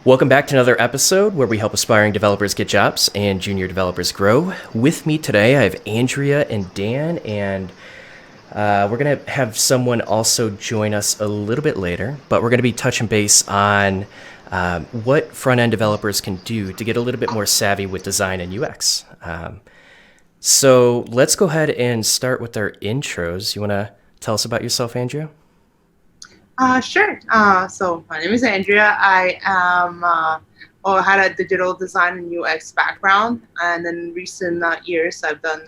Welcome back to another episode where we help aspiring developers get jobs and junior developers grow. With me today, I have Andrea and Dan, and we're going to have someone also join us a little bit later, but we're going to be touching base on what front-end developers can do to get a little bit more savvy with design and UX. So let's go ahead and start with our intros. You want to tell us about yourself, Andrea? Sure. So my name is Andrea. I had a digital design and UX background, and in recent years I've done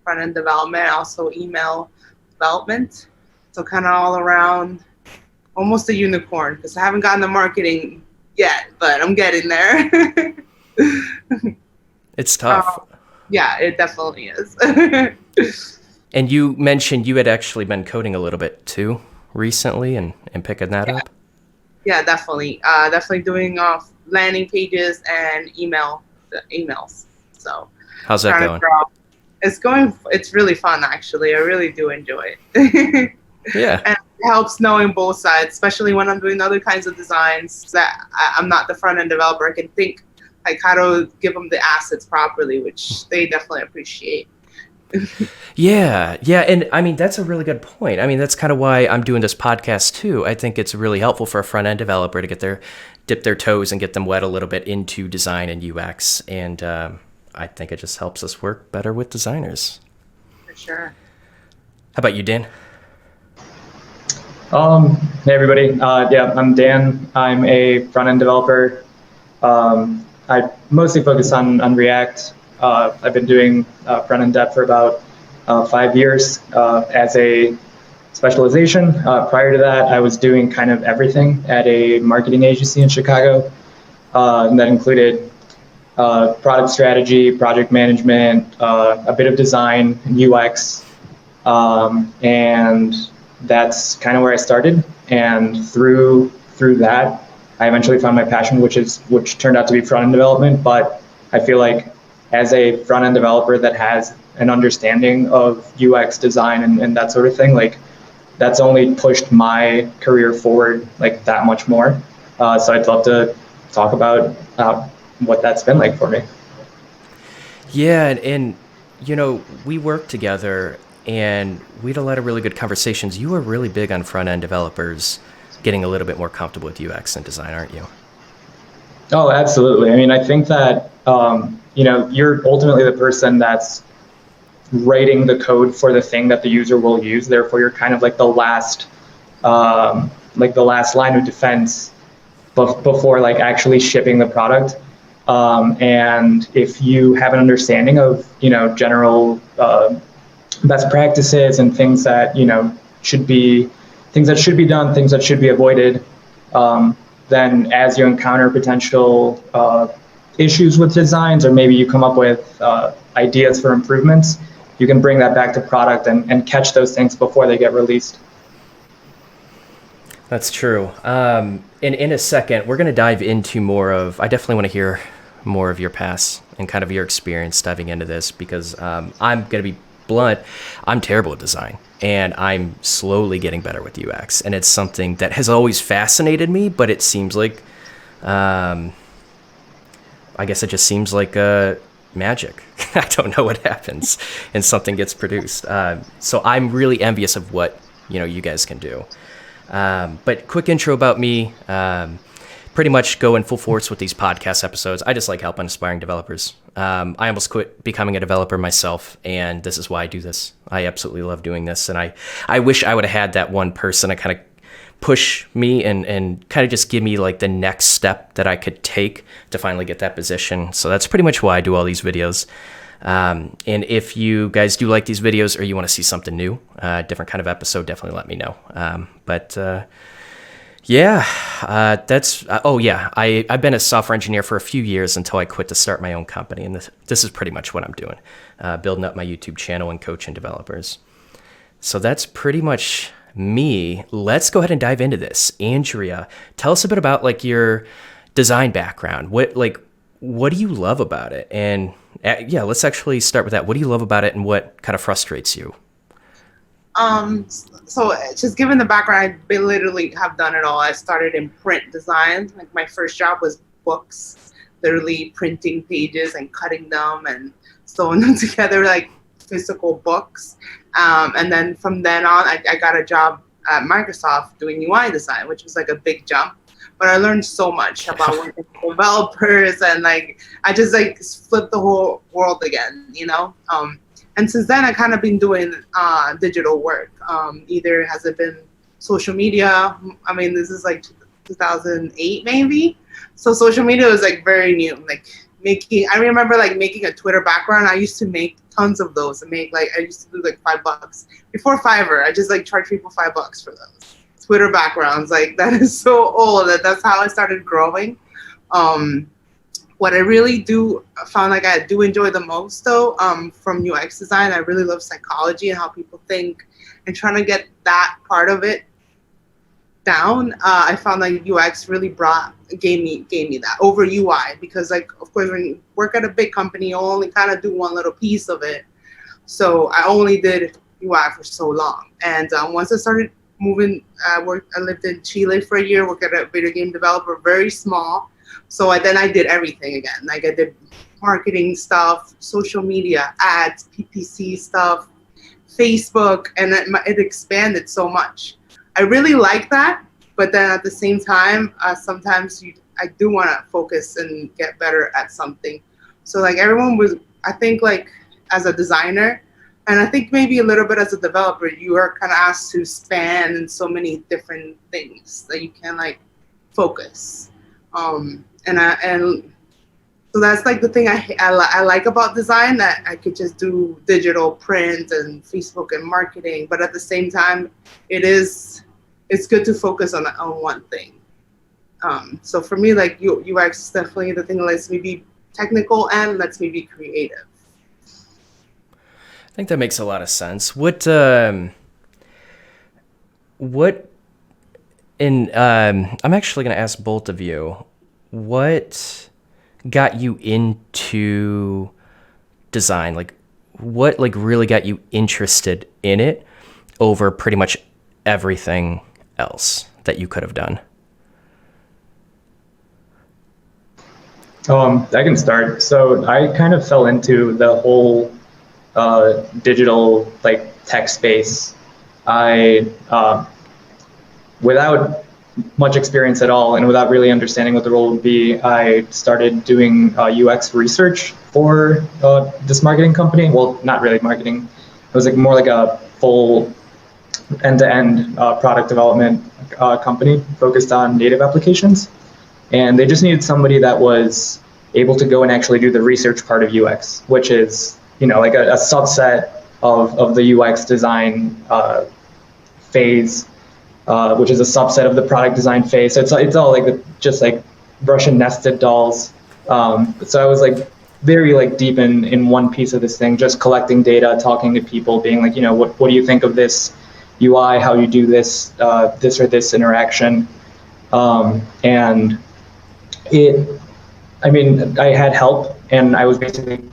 front-end development, also email development. So kind of all around, almost a unicorn, because I haven't gotten the marketing yet, but I'm getting there. It's tough. Yeah, it definitely is. And you mentioned you had actually been coding a little bit too recently and picking that up? Yeah, definitely. Definitely doing landing pages and emails. So how's that going? It's really fun, actually. I really do enjoy it. Yeah. And it helps knowing both sides, especially when I'm doing other kinds of designs that I'm not the front-end developer. I can think like how to give them the assets properly, which they definitely appreciate. Yeah. And I mean, that's a really good point. I mean, that's kind of why I'm doing this podcast too. I think it's really helpful for a front-end developer to dip their toes and get them wet a little bit into design and UX. And I think it just helps us work better with designers. For sure. How about you, Dan? Hey everybody. I'm Dan. I'm a front-end developer. I mostly focus on React. I've been doing front-end dev for about 5 years as a specialization. Prior to that, I was doing kind of everything at a marketing agency in Chicago. And that included product strategy, project management, a bit of design and UX. And that's kind of where I started. And through that, I eventually found my passion, which turned out to be front-end development. But I feel like as a front-end developer that has an understanding of UX design and that sort of thing, like that's only pushed my career forward like that much more. So I'd love to talk about what that's been like for me. Yeah, and you know, we worked together and we had a lot of really good conversations. You are really big on front-end developers getting a little bit more comfortable with UX and design, aren't you? Oh, absolutely. I mean, I think that you're ultimately the person that's writing the code for the thing that the user will use. Therefore, you're kind of like the last line of defense before like actually shipping the product. And if you have an understanding of general best practices and things that should be done, things that should be avoided, then as you encounter potential issues with designs, or maybe you come up with ideas for improvements, you can bring that back to product and catch those things before they get released. That's true. And in a second, we're going to dive into I definitely want to hear more of your past and kind of your experience diving into this, because I'm going to be blunt. I'm terrible at design, and I'm slowly getting better with UX. And it's something that has always fascinated me, but it seems like, I guess it just seems like magic. I don't know what happens and something gets produced. So I'm really envious of what, you guys can do. But quick intro about me. Pretty much go in full force with these podcast episodes. I just like helping aspiring developers. I almost quit becoming a developer myself, and this is why I do this. I absolutely love doing this, and I wish I would have had that one person to kind of push me and kind of just give me like the next step that I could take to finally get that position. So that's pretty much why I do all these videos. And if you guys do like these videos, or you want to see something new, different kind of episode, definitely let me know. I've been a software engineer for a few years until I quit to start my own company. And this is pretty much what I'm doing, building up my YouTube channel and coaching developers. So that's pretty much me. Let's go ahead and dive into this. Andrea, tell us a bit about like your design background. What do you love about it? And let's actually start with that. What do you love about it, and what kind of frustrates you? So just given the background, I literally have done it all. I started in print design. Like my first job was books, literally printing pages and cutting them and sewing them together like physical books. And then from then on, I got a job at Microsoft doing UI design, which was like a big jump. But I learned so much about working with developers, and like I just like flipped the whole world again, you know. And since then, I kind of been doing digital work. Either has it been social media? I mean, this is like 2008 maybe. So social media was like very new. Like I remember like making a Twitter background. I used to make tons of those. I used to do like $5 before Fiverr. I just like charged people $5 for those Twitter backgrounds. Like that is so old. That's how I started growing. What I really found like I do enjoy the most though, from UX design, I really love psychology and how people think, and trying to get that part of it down. I found like UX really gave me that over UI, because like of course when you work at a big company, you only kind of do one little piece of it. So I only did UI for so long, and once I started moving, I lived in Chile for a year, worked at a video game developer, very small. So then I did everything again. Like I did marketing stuff, social media, ads, PPC stuff, Facebook, and it expanded so much. I really like that, but then at the same time, sometimes I do want to focus and get better at something. So like I think like as a designer, and I think maybe a little bit as a developer, you are kind of asked to span in so many different things that you can like focus. And so that's like the thing I like about design, that I could just do digital print and Facebook and marketing, but at the same time, it's good to focus on one thing. So for me, like UX is definitely the thing that lets me be technical and lets me be creative. I think that makes a lot of sense. I'm actually going to ask both of you, what got you into design? Like, what like really got you interested in it over pretty much everything else that you could have done? I can start. So I kind of fell into the whole digital like tech space. Without much experience at all and without really understanding what the role would be, I started doing UX research for this marketing company. Well, not really marketing. It was like more like a full end-to-end product development company focused on native applications. And they just needed somebody that was able to go and actually do the research part of UX, which is, like a subset of the UX design phase, which is a subset of the product design phase. So it's all like just like Russian nested dolls. So I was like very like deep in one piece of this thing, just collecting data, talking to people, being like, what do you think of this UI? How you do this or this interaction? And I had help, and I was basically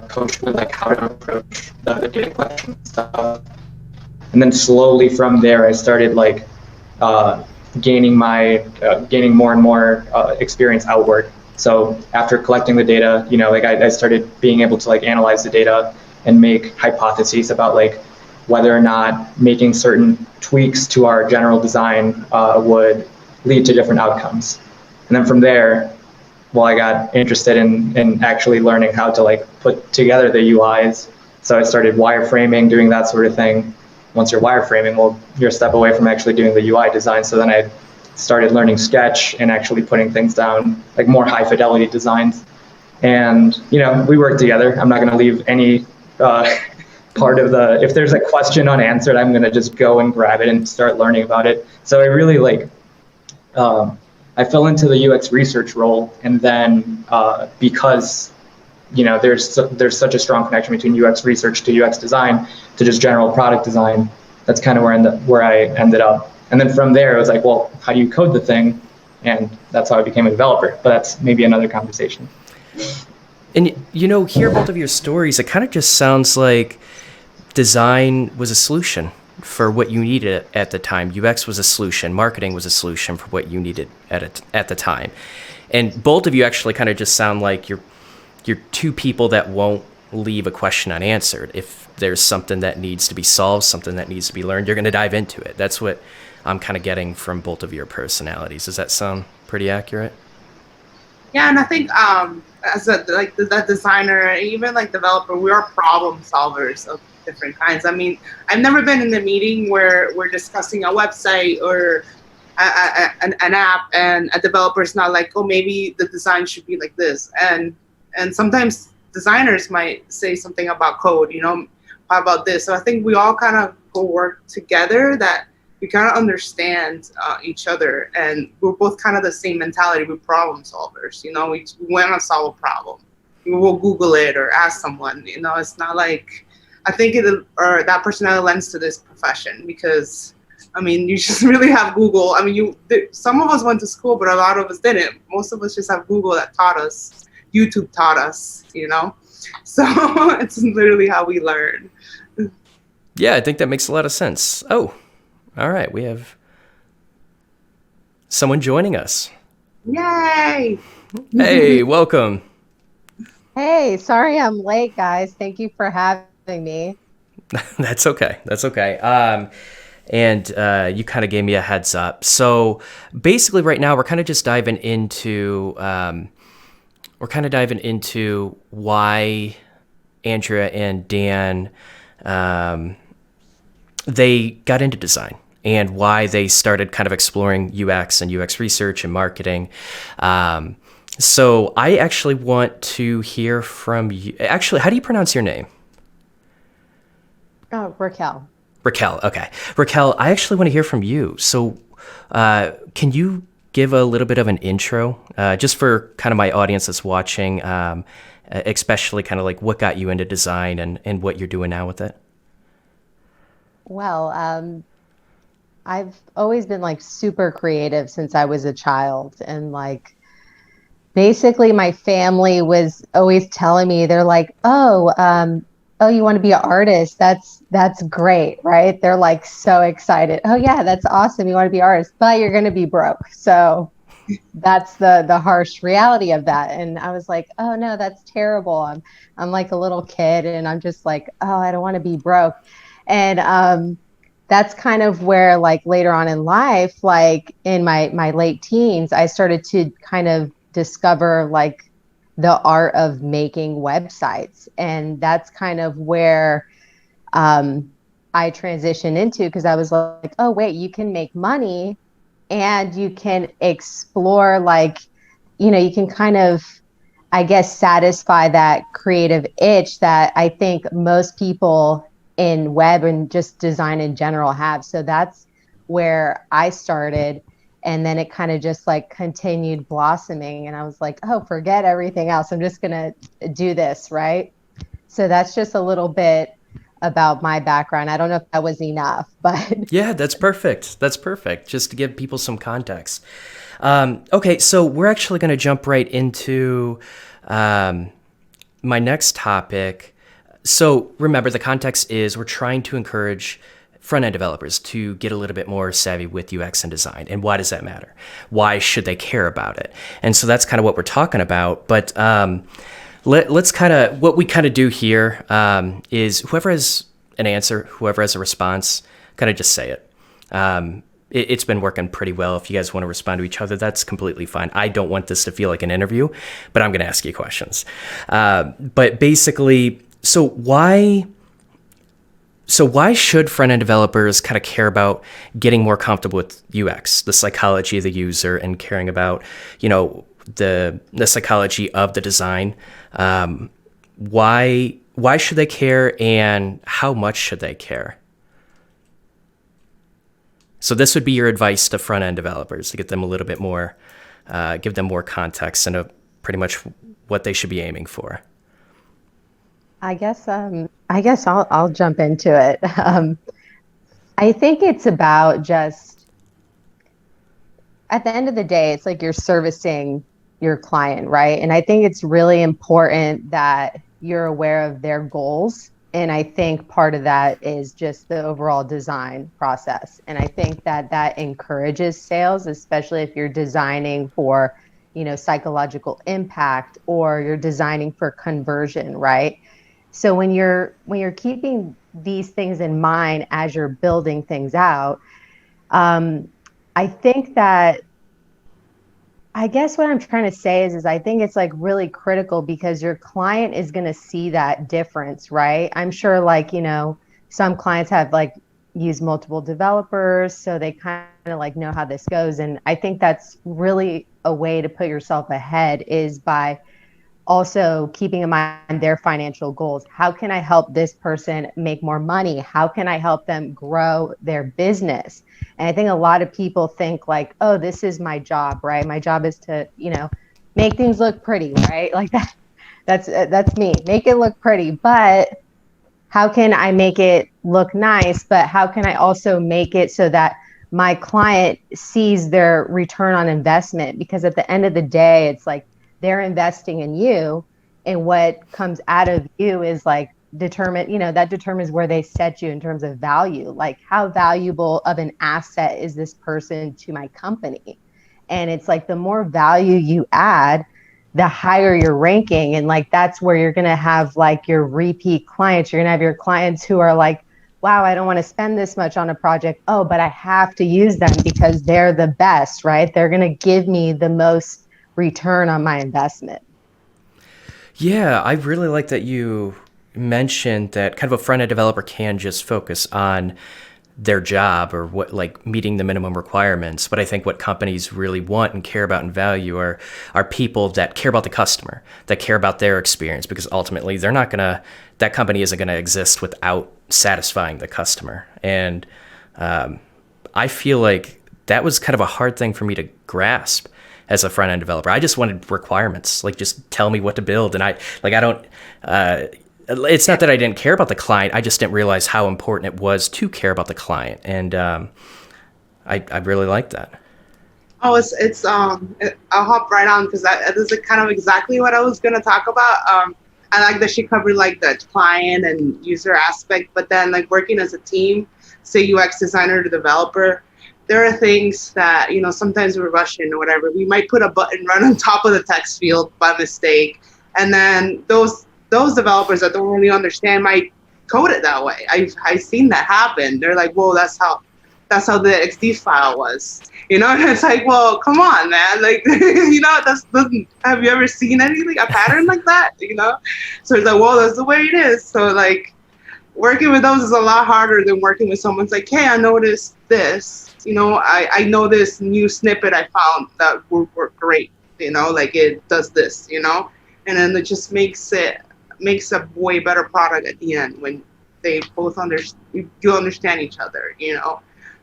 coached with like how to approach the data collection stuff. And then slowly from there, I started like gaining more and more experience outward. So after collecting the data, I started being able to like analyze the data and make hypotheses about like whether or not making certain tweaks to our general design would lead to different outcomes. And then from there, I got interested in actually learning how to like put together the UIs. So I started wireframing, doing that sort of thing. Once you're wireframing, you're a step away from actually doing the UI design. So then I started learning Sketch and actually putting things down, like more high fidelity designs. And, we work together. I'm not going to leave any part of if there's a question unanswered, I'm going to just go and grab it and start learning about it. So I really I fell into the UX research role. And then because there's such a strong connection between UX research to UX design to just general product design. That's kind of where I ended up. And then from there, it was like, how do you code the thing? And that's how I became a developer. But that's maybe another conversation. And hear both of your stories, it kind of just sounds like design was a solution for what you needed at the time. UX was a solution. Marketing was a solution for what you needed at the time. And both of you actually kind of just sound like you're two people that won't leave a question unanswered. If there's something that needs to be solved, something that needs to be learned, you're going to dive into it. That's what I'm kind of getting from both of your personalities. Does that sound pretty accurate? Yeah, and I think as that designer, even like developer, we are problem solvers of different kinds. I mean, I've never been in a meeting where we're discussing a website or an app, and a developer's not like, oh, maybe the design should be like this. And sometimes designers might say something about code, how about this? So I think we all kind of go work together, that we kind of understand each other, and we're both kind of the same mentality. We're problem solvers, we want to solve a problem. We will Google it or ask someone, it's not like, I think that personality lends to this profession, because I mean, you just really have Google. I mean, some of us went to school, but a lot of us didn't. Most of us just have Google that taught us. YouTube taught us, So it's literally how we learn. Yeah, I think that makes a lot of sense. Oh, all right. We have someone joining us. Yay! Hey, welcome. Hey, sorry I'm late, guys. Thank you for having me. That's okay. That's okay. And you kind of gave me a heads up. So basically right now we're kind of just diving into why Andrea and Dan, they got into design, and why they started kind of exploring UX and UX research and marketing. So I actually want to hear from you. Actually, how do you pronounce your name? Raquel. Raquel, okay. Raquel, I actually want to hear from you. So can you give a little bit of an intro, just for kind of my audience that's watching, especially kind of like what got you into design and what you're doing now with it? Well, I've always been like super creative since I was a child. And like, basically my family was always telling me, they're like, oh, you want to be an artist? That's great, right? They're like so excited. Oh yeah, that's awesome. You want to be an artist, but you're going to be broke. So that's the harsh reality of that. And I was like, oh no, that's terrible. I'm like a little kid, and I'm just like, oh, I don't want to be broke. And that's kind of where, like, later on in life, like in my late teens, I started to kind of discover like the art of making websites. And that's kind of where I transitioned into, because I was like, oh, wait, you can make money and you can explore, like, you can kind of, I guess, satisfy that creative itch that I think most people in web and just design in general have. So that's where I started. And then it kind of just like continued blossoming. And I was like, oh, forget everything else. I'm just going to do this. Right. So that's just a little bit about my background. I don't know if that was enough, but. Yeah, that's perfect. That's perfect. Just to give people some context. Okay. So we're actually going to jump right into my next topic. So remember, the context is we're trying to encourage front-end developers to get a little bit more savvy with UX and design. And why does that matter? Why should they care about it? And so that's kind of what we're talking about. But let's kind of, what we kind of do here is whoever has an answer, whoever has a response, kind of just say it. It's been working pretty well. If you guys want to respond to each other, that's completely fine. I don't want this to feel like an interview, but I'm going to ask you questions. But basically, so why should front-end developers kind of care about getting more comfortable with UX, the psychology of the user, and caring about, the psychology of the design? Why should they care, and how much should they care? So this would be your advice to front-end developers, to get them a little bit more, give them more context and pretty much what they should be aiming for. I guess I'll jump into it. I think it's about just, at the end of the day, it's like you're servicing your client, right? And I think it's really important that you're aware of their goals. And I think part of that is just the overall design process. And I think that encourages sales, especially if you're designing for, psychological impact, or you're designing for conversion, right? So when you're keeping these things in mind as you're building things out, I think that, I guess what I'm trying to say is I think it's like really critical, because your client is going to see that difference, right? I'm sure, like, some clients have like used multiple developers, so they kind of like know how this goes. And I think that's really a way to put yourself ahead, is by also keeping in mind their financial goals. How can I help this person make more money? How can I help them grow their business? And I think a lot of people think like, oh, this is my job, right? My job is to, make things look pretty, right? Like that. That's me. Make it look pretty. But how can I make it look nice? But how can I also make it so that my client sees their return on investment? Because at the end of the day, it's like, they're investing in you, and what comes out of you is like that determines where they set you in terms of value. Like, how valuable of an asset is this person to my company? And it's like, the more value you add, the higher your ranking. And like, that's where you're going to have like your repeat clients. You're going to have your clients who are like, wow, I don't want to spend this much on a project. Oh, but I have to use them because they're the best, right? They're going to give me the most return on my investment. Yeah, I really like that you mentioned that kind of a front-end developer can just focus on their job, or what, like meeting the minimum requirements. But I think what companies really want and care about and value are people that care about the customer, that care about their experience, because ultimately that company isn't going to exist without satisfying the customer. And I feel like that was kind of a hard thing for me to grasp as a front-end developer. I just wanted requirements, like just tell me what to build. And it's not that I didn't care about the client. I just didn't realize how important it was to care about the client. And I really like that. Oh, I'll hop right on, because that is kind of exactly what I was going to talk about. I like that she covered like the client and user aspect, but then like working as a team, say UX designer to developer, there are things that, sometimes we're rushing or whatever. We might put a button right on top of the text field by mistake. And then those developers that don't really understand might code it that way. I've seen that happen. They're like, whoa, that's how the XD file was. And it's like, well, come on, man. Like, have you ever seen anything, a pattern like that? So it's like, well, that's the way it is. So like, working with those is a lot harder than working with someone's like, hey, I noticed this. I know this new snippet I found that would work great. Like it does this. And then it just makes a way better product at the end when they both understand each other.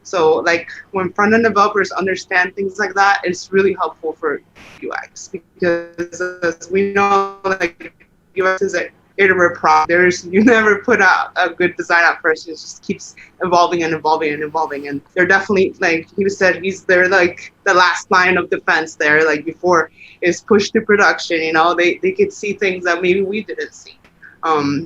So like when front-end developers understand things like that, it's really helpful for UX, because as we know, like UX is an iterative product. You never put out a good design at first. It just keeps evolving and evolving and evolving. And they're definitely, like he said, they're like the last line of defense there, like before it's pushed to production. They could see things that maybe we didn't see,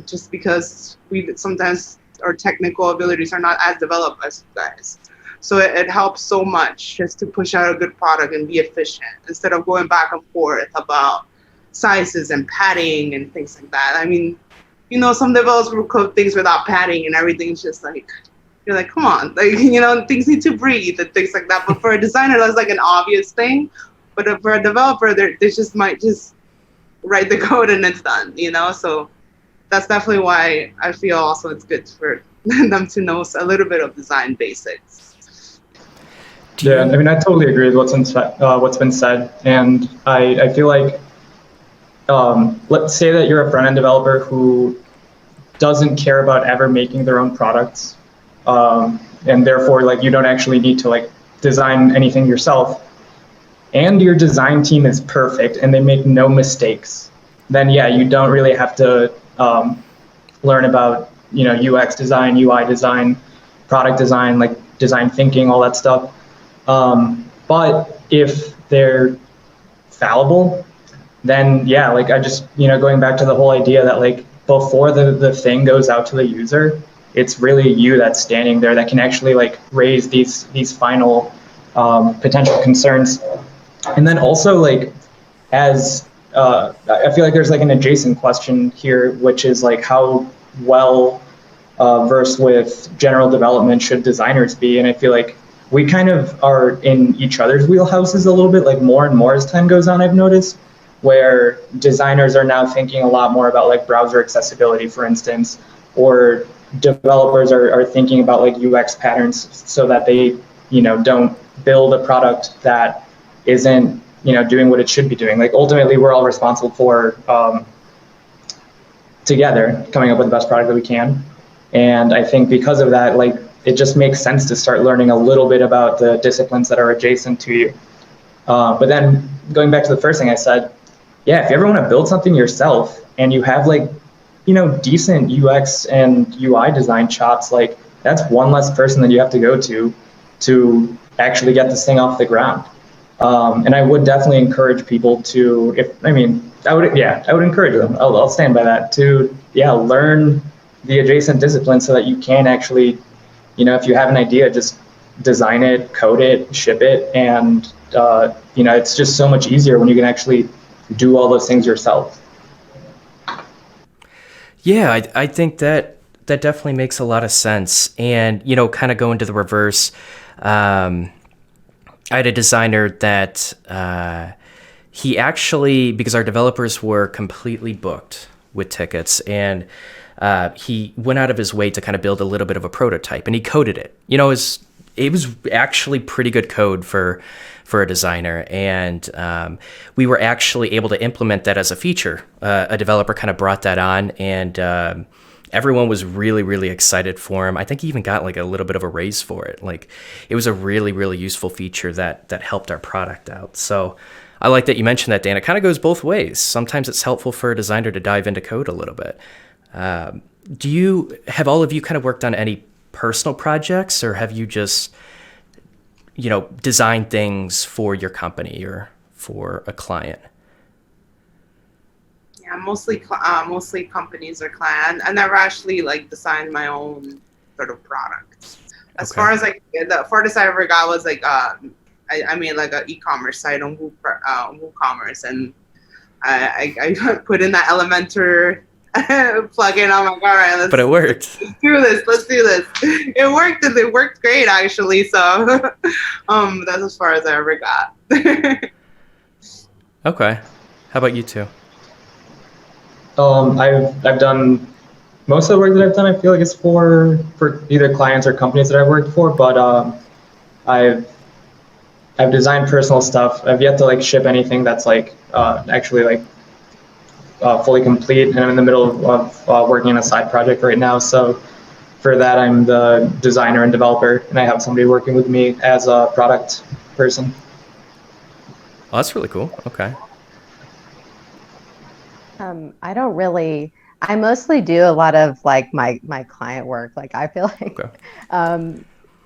just because sometimes our technical abilities are not as developed as you guys. So it helps so much just to push out a good product and be efficient, instead of going back and forth about sizes and padding and things like that. I mean, some developers will code things without padding and everything's just like, you're like, come on, like, things need to breathe and things like that. But for a designer, that's like an obvious thing. But for a developer, they just might just write the code and it's done, So that's definitely why I feel also it's good for them to know a little bit of design basics. Yeah, I mean, I totally agree with what's been said. And I feel like, let's say that you're a front-end developer who doesn't care about ever making their own products, and therefore, like, you don't actually need to like design anything yourself, and your design team is perfect and they make no mistakes. Then yeah, you don't really have to learn about UX design, UI design, product design, like design thinking, all that stuff. But if they're fallible, then yeah, like I just, going back to the whole idea that like before the thing goes out to the user, it's really you that's standing there that can actually like raise these final potential concerns. And then also like as I feel like there's like an adjacent question here, which is like how well versed with general development should designers be? And I feel like we kind of are in each other's wheelhouses a little bit, like more and more as time goes on, I've noticed, where designers are now thinking a lot more about like browser accessibility, for instance, or developers are thinking about like UX patterns so that they, don't build a product that isn't, doing what it should be doing. Like ultimately, we're all responsible for together coming up with the best product that we can. And I think because of that, like it just makes sense to start learning a little bit about the disciplines that are adjacent to you. But then going back to the first thing I said, yeah, if you ever want to build something yourself and you have like, decent UX and UI design chops, like that's one less person that you have to go to actually get this thing off the ground. And I would definitely encourage people to, I would encourage them. I'll stand by that to, learn the adjacent disciplines so that you can actually, if you have an idea, just design it, code it, ship it. And, it's just so much easier when you can actually do all those things yourself. Yeah, I think that definitely makes a lot of sense. And, kind of going to the reverse, I had a designer that he actually, because our developers were completely booked with tickets, and he went out of his way to kind of build a little bit of a prototype, and he coded it. It was actually pretty good code for a designer, and we were actually able to implement that as a feature. A developer kind of brought that on, and everyone was really, really excited for him. I think he even got like a little bit of a raise for it. Like it was a really, really useful feature that helped our product out. So I like that you mentioned that, Dan. It kind of goes both ways. Sometimes it's helpful for a designer to dive into code a little bit. Have all of you kind of worked on any personal projects, or have you just, designed things for your company or for a client? Yeah, mostly companies or clients. I never actually like designed my own sort of product. As far as like the farthest I ever got was like I made like an e-commerce site on WooCommerce, and I put in that Elementor plugin. I'm like, all right, but it worked. Let's do this. It worked, and it worked great actually. So that's as far as I ever got. Okay. How about you two? I've done most of the work that I've done. I feel like it's for either clients or companies that I've worked for. But I've designed personal stuff. I've yet to like ship anything that's like actually like fully complete, and I'm in the middle of working on a side project right now. So for that, I'm the designer and developer, and I have somebody working with me as a product person. Oh, that's really cool. Okay. I mostly do a lot of like my client work. Like I feel like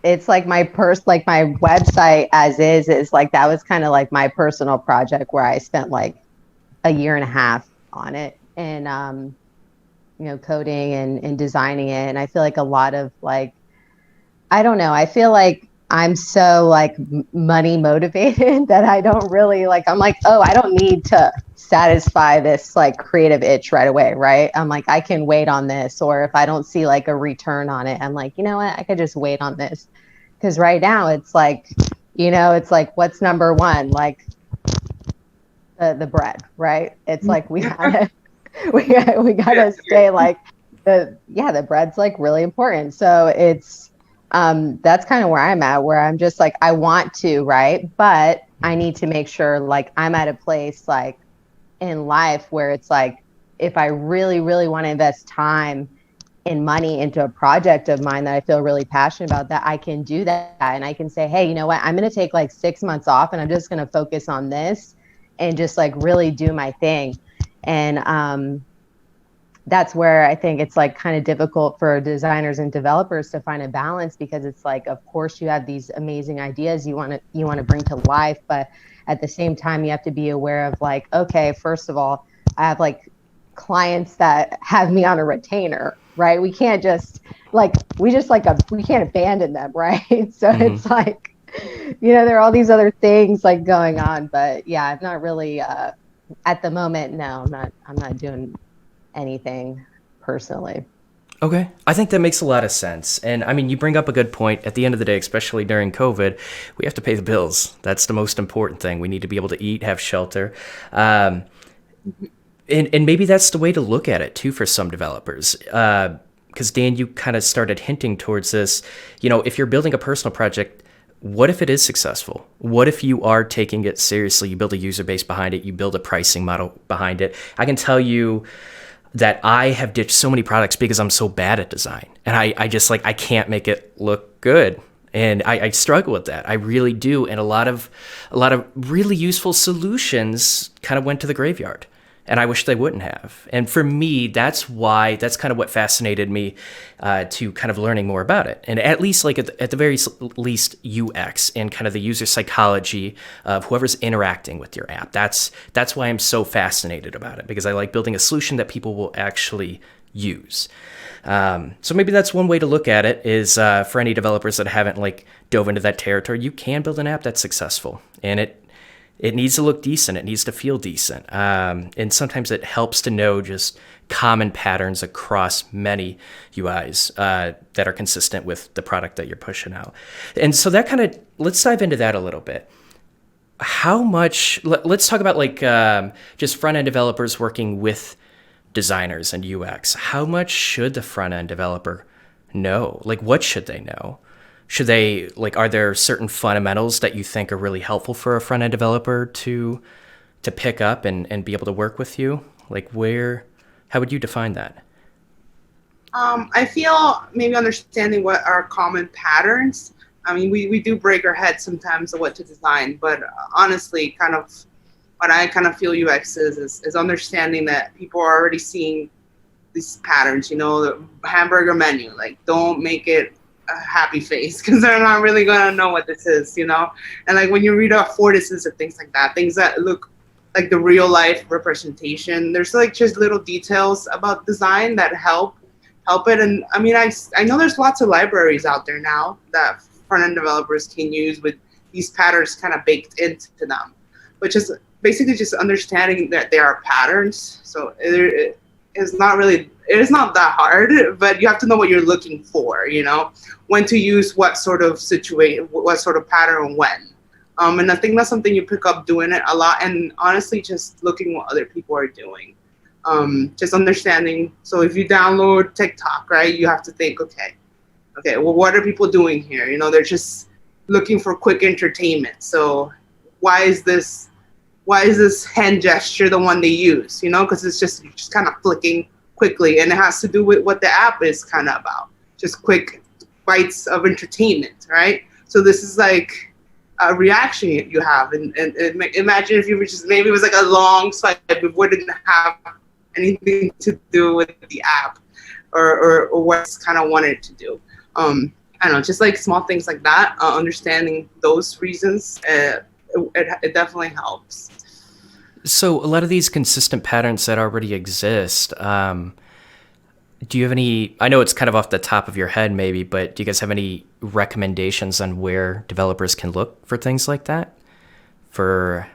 it's like my website as is like, that was kind of like my personal project where I spent like a year and a half on it, and coding and designing it. And I feel like a lot of like, I don't know, I feel like I'm so like money motivated that I don't really like, I'm like, oh, I don't need to satisfy this like creative itch right away, right? I'm like, I can wait on this. Or if I don't see like a return on it, I'm like, you know what, I could just wait on this. Because right now it's like, it's like, what's number one? Like the bread, right? It's like we gotta stay like the bread's like really important. So it's that's kind of where I'm at, where I'm just like, I want to, right? But I need to make sure like I'm at a place like in life where it's like, if I really, really want to invest time and money into a project of mine that I feel really passionate about, that I can do that. And I can say, hey, you know what? I'm going to take like 6 months off, and I'm just going to focus on this and just like really do my thing. And that's where I think it's like kind of difficult for designers and developers to find a balance, because it's like, of course you have these amazing ideas you want to bring to life, but at the same time you have to be aware of like, okay, first of all, I have like clients that have me on a retainer, right? We can't just like, we can't abandon them, right? So it's like, there are all these other things like going on, but yeah, I've not really at the moment, no, I'm not doing anything personally. Okay. I think that makes a lot of sense. And I mean, you bring up a good point. At the end of the day, especially during COVID, we have to pay the bills. That's the most important thing. We need to be able to eat, have shelter. And maybe that's the way to look at it too for some developers. Because Dan, you kind of started hinting towards this. You know, if you're building a personal project, what if it is successful? What if you are taking it seriously? You build a user base behind it. You build a pricing model behind it. I can tell you that I have ditched so many products because I'm so bad at design. And I just like, I can't make it look good. And I struggle with that. I really do. And a lot of really useful solutions kind of went to the graveyard. And I wish they wouldn't have. And for me, that's kind of what fascinated me to kind of learning more about it. And at least like at the very least UX and kind of the user psychology of whoever's interacting with your app. That's why I'm so fascinated about it, because I like building a solution that people will actually use. So maybe that's one way to look at it is for any developers that haven't like dove into that territory, you can build an app that's successful. And it needs to look decent. It needs to feel decent. And sometimes it helps to know just common patterns across many UIs that are consistent with the product that you're pushing out. And so that kind of, let's dive into that a little bit. How much, let's talk about like just front-end developers working with designers and UX. How much should the front-end developer know? Like, what should they know? Should they, like, are there certain fundamentals that you think are really helpful for a front-end developer to pick up and be able to work with you? Like, how would you define that? I feel maybe understanding what are common patterns. I mean, we do break our heads sometimes of what to design, but honestly, kind of what I kind of feel UX is understanding that people are already seeing these patterns, you know, the hamburger menu, like don't make it a happy face because they're not really going to know what this is, you know? And like when you read affordances and things like that, things that look like the real life representation, there's like just little details about design that help it. And I mean, I know there's lots of libraries out there now that front-end developers can use with these patterns kind of baked into them, which is basically just understanding that there are patterns. So it is not that hard, but you have to know what you're looking for, you know, when to use what sort of pattern when. And I think that's something you pick up doing it a lot, and honestly, just looking what other people are doing. Just understanding. So if you download TikTok, right, you have to think, okay, well, what are people doing here? You know, they're just looking for quick entertainment. So why is this hand gesture the one they use? You know, because it's just kind of flicking quickly, and it has to do with what the app is kind of about, just quick bites of entertainment, right? So this is like a reaction you have, and imagine if you were just, maybe it was like a long swipe, it wouldn't have anything to do with the app or what's kind of wanted to do. I don't know, just like small things like that, understanding those reasons, it definitely helps. So a lot of these consistent patterns that already exist, do you have any, I know it's kind of off the top of your head maybe, but do you guys have any recommendations on where developers can look for things like that? Go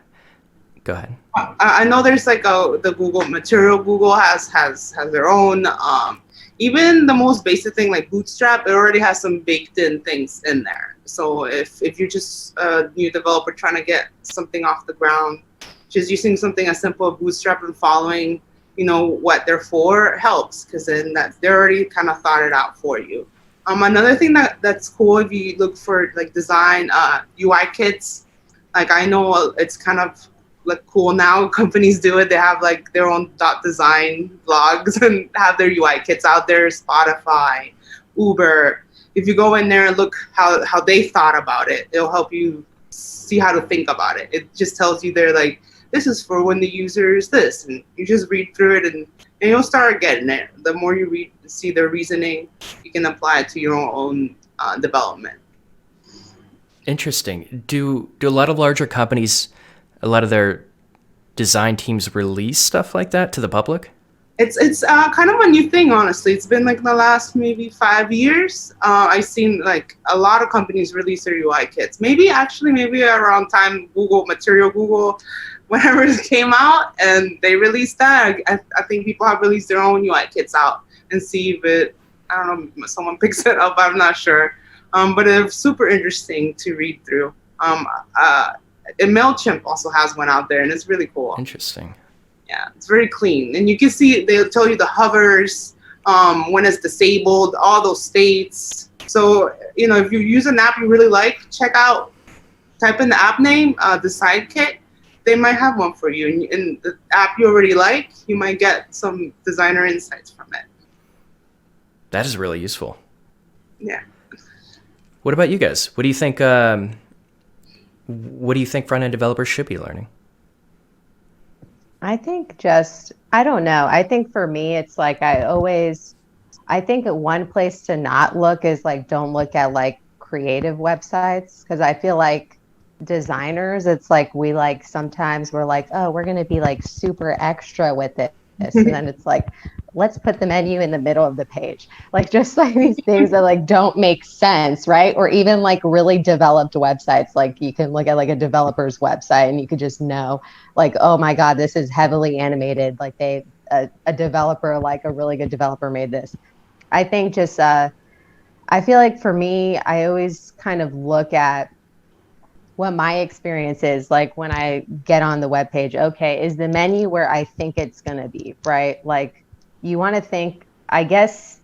ahead. I know there's like the Google material. Google has their own. Even the most basic thing like Bootstrap, it already has some baked in things in there. So if you're just a new developer trying to get something off the ground, just using something as simple as Bootstrap and following, you know, what they're for helps, because then they're already kind of thought it out for you. Another thing that's cool if you look for like design UI kits, like I know it's kind of like cool now. Companies do it. They have like their own .design blogs and have their UI kits out there. Spotify, Uber. If you go in there and look how they thought about it, it'll help you see how to think about it. It just tells you they're like, this is for when the user is this, and you just read through it and you'll start getting it. The more you see their reasoning, you can apply it to your own development. Interesting. Do a lot of larger companies, a lot of their design teams release stuff like that to the public? It's kind of a new thing, honestly. It's been like the last maybe 5 years. I've seen like a lot of companies release their UI kits. Maybe around time Google whenever it came out, and they released that. I think people have released their own UI kits out and see if it, I don't know, someone picks it up. I'm not sure. But it's super interesting to read through. And MailChimp also has one out there, and it's really cool. Interesting. Yeah, it's very clean. And you can see, they'll tell you the hovers, when it's disabled, all those states. So, if you use an app you really like, type in the app name, the Sidekit. They might have one for you. And the app you already like, you might get some designer insights from it. That is really useful. Yeah. What about you guys? What do you think front-end developers should be learning? I think I don't know. I think for me, it's like I think one place to not look is like, don't look at like creative websites, because I feel like designers, it's like sometimes we're like, oh, we're going to be like super extra with it. And then it's like, let's put the menu in the middle of the page. Like, just like these things that like don't make sense, right? Or even like really developed websites. Like, you can look at like a developer's website and you could just know like, oh my God, this is heavily animated. Like a developer, like a really good developer made this. I think I feel like for me, I always kind of look at what my experience is like when I get on the web page. Okay, is the menu where I think it's going to be, right? Like, you want to think, I guess,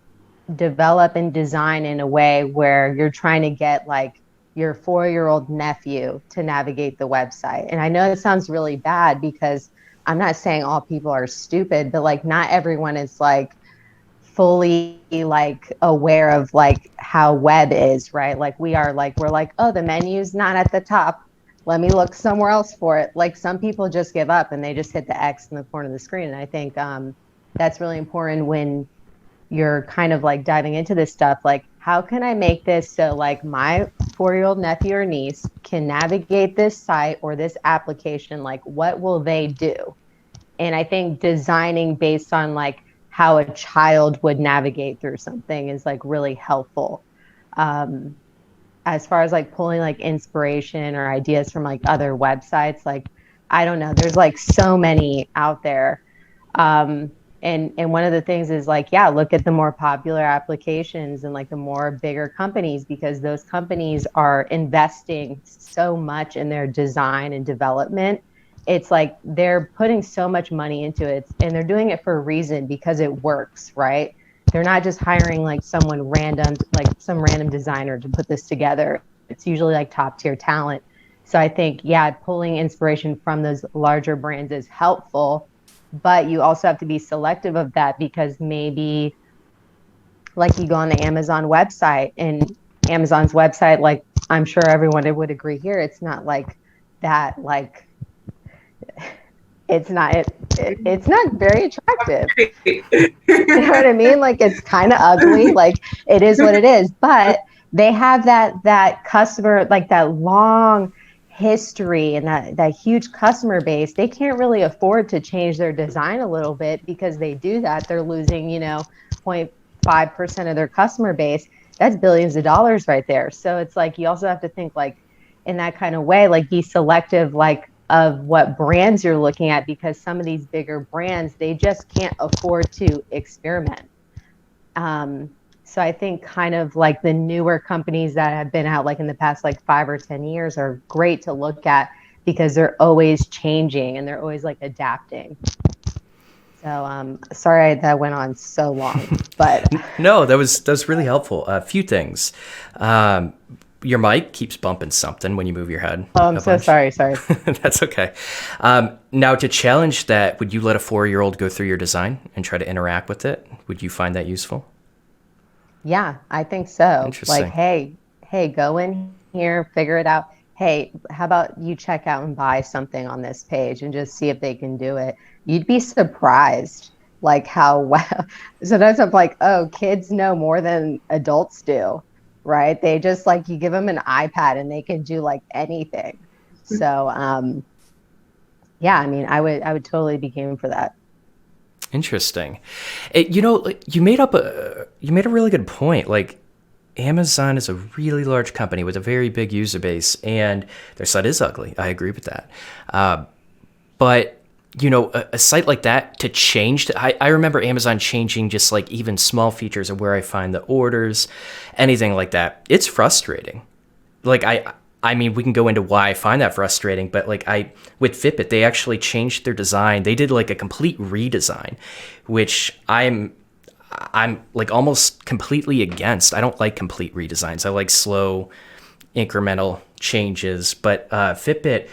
develop and design in a way where you're trying to get like your 4-year-old nephew to navigate the website. And I know it sounds really bad, because I'm not saying all people are stupid, but like not everyone is like fully like aware of like how web is, right? Like we're like, oh, the menu's not at the top, let me look somewhere else for it. Like, some people just give up and they just hit the X in the corner of the screen. And I think that's really important when you're kind of like diving into this stuff. Like, how can I make this so like my 4-year-old nephew or niece can navigate this site or this application? Like, what will they do? And I think designing based on like how a child would navigate through something is like really helpful. As far as like pulling like inspiration or ideas from like other websites, like, I don't know, there's like so many out there. And one of the things is like, yeah, look at the more popular applications and like the more bigger companies, because those companies are investing so much in their design and development. It's like they're putting so much money into it, and they're doing it for a reason, because it works, right? They're not just hiring like someone random, like some random designer to put this together. It's usually like top tier talent. So I think, yeah, pulling inspiration from those larger brands is helpful, but you also have to be selective of that, because maybe like you go on the Amazon website, and Amazon's website, like I'm sure everyone would agree here, it's not like that, like it's not very attractive. You know what I mean? Like, it's kind of ugly. Like, it is what it is. But they have that customer, like that long history and that huge customer base. They can't really afford to change their design a little bit, because they do that, they're losing 0.5% of their customer base. That's billions of dollars right there. So it's like, you also have to think like in that kind of way, like be selective, like of what brands you're looking at, because some of these bigger brands, they just can't afford to experiment. So I think kind of like the newer companies that have been out like in the past like 5 or 10 years are great to look at, because they're always changing and they're always like adapting. So sorry that went on so long, but no, that was really helpful. A few things. Your mic keeps bumping something when you move your head. Oh, I'm so sorry. That's okay. Now, to challenge that, would you let a 4-year-old go through your design and try to interact with it? Would you find that useful? Yeah, I think so. Interesting. Like, hey, go in here, figure it out. Hey, how about you check out and buy something on this page and just see if they can do it? You'd be surprised like how well. Sometimes I'm like, oh, kids know more than adults do. Right? They just like, you give them an iPad and they can do like anything. So, yeah, I mean, I would totally be game for that. Interesting. You made a really good point. Like, Amazon is a really large company with a very big user base, and their site is ugly. I agree with that. But a site like that to change, I remember Amazon changing just like even small features of where I find the orders, anything like that. It's frustrating. Like I mean, we can go into why I find that frustrating, but like with Fitbit, they actually changed their design. They did like a complete redesign, which I'm like almost completely against. I don't like complete redesigns. I like slow, incremental changes. But Fitbit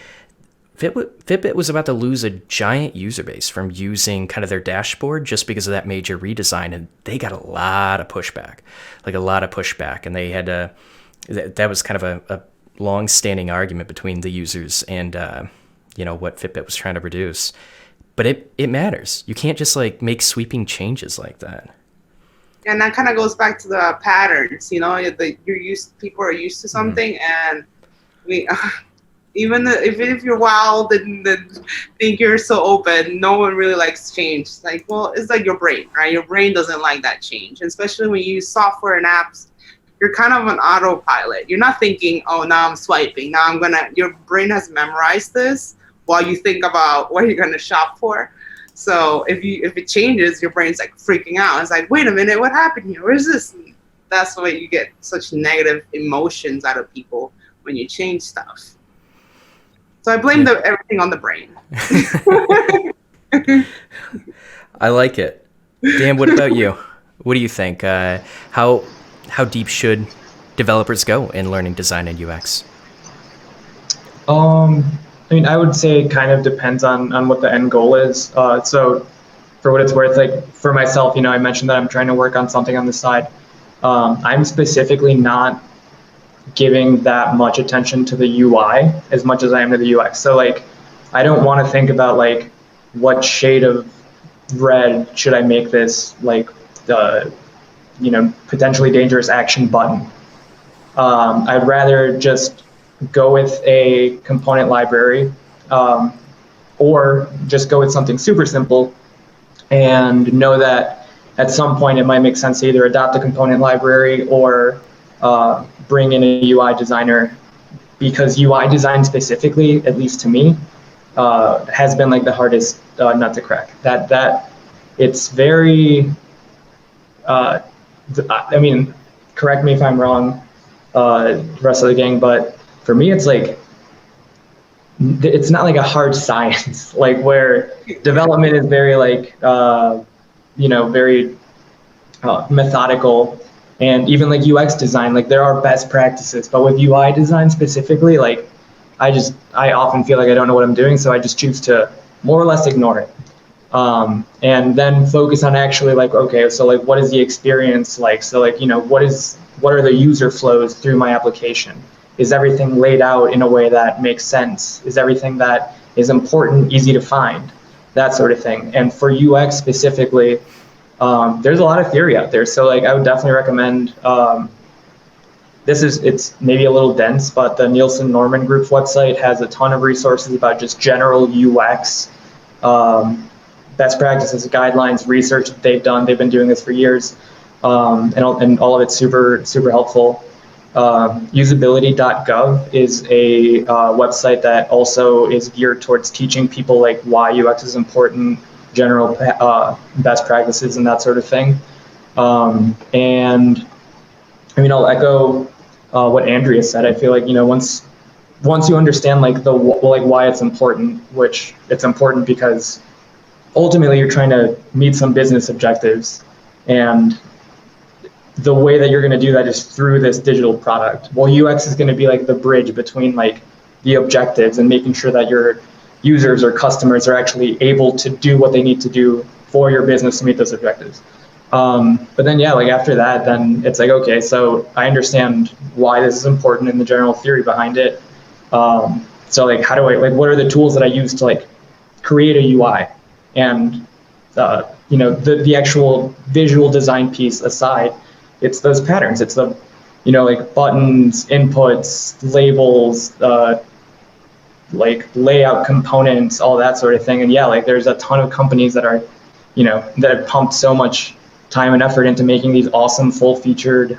was about to lose a giant user base from using kind of their dashboard just because of that major redesign, and they got a lot of pushback, and they had to. That was kind of a long-standing argument between the users and what Fitbit was trying to produce. But it matters. You can't just like make sweeping changes like that. And that kind of goes back to the patterns. People are used to something, and we even if you're wild and think you're so open, no one really likes change. Like, well, it's like your brain, right? Your brain doesn't like that change, and especially when you use software and apps. You're kind of on autopilot. You're not thinking, oh, now I'm swiping. Your brain has memorized this while you think about what you're gonna shop for. So if it changes, your brain's like freaking out. It's like, wait a minute, what happened here? Where's this? And that's why you get such negative emotions out of people when you change stuff. So I blame everything on the brain. I like it. Dan, what about you? What do you think? How deep should developers go in learning design and UX? I mean, I would say it kind of depends on what the end goal is. So for what it's worth, like for myself, I mentioned that I'm trying to work on something on the side. I'm specifically not giving that much attention to the UI as much as I am to the UX. So like, I don't want to think about like, what shade of red should I make this, like the potentially dangerous action button. I'd rather just go with a component library, or just go with something super simple and know that at some point it might make sense to either adopt a component library or bring in a UI designer, because UI design specifically, at least to me, has been like the hardest nut to crack. That it's very, I mean, correct me if I'm wrong, the rest of the gang, but for me, it's like, it's not like a hard science, like where development is very like, very methodical, and even like UX design, like there are best practices, but with UI design specifically, like I often feel like I don't know what I'm doing, so I just choose to more or less ignore it. And then focus on actually like, okay, so like, what is the experience like? So like, what are the user flows through my application? Is everything laid out in a way that makes sense? Is everything that is important easy to find? That sort of thing. And for UX specifically, there's a lot of theory out there. So like, I would definitely recommend, it's maybe a little dense, but the Nielsen Norman Group website has a ton of resources about just general UX, best practices, guidelines, research that they've done. They've been doing this for years, and all of it's super, super helpful. Usability.gov is a website that also is geared towards teaching people like why UX is important, general best practices, and that sort of thing. And I mean, I'll echo what Andrea said. I feel like once you understand like why it's important, which it's important because ultimately you're trying to meet some business objectives, and the way that you're going to do that is through this digital product. Well, UX is going to be like the bridge between like the objectives and making sure that your users or customers are actually able to do what they need to do for your business to meet those objectives. But then, yeah, like after that, then it's like, okay, so I understand why this is important and the general theory behind it. So like, what are the tools that I use to like create a UI? And, the actual visual design piece aside, it's those patterns. It's the, like buttons, inputs, labels, like layout components, all that sort of thing. And yeah, like there's a ton of companies that are, that have pumped so much time and effort into making these awesome full-featured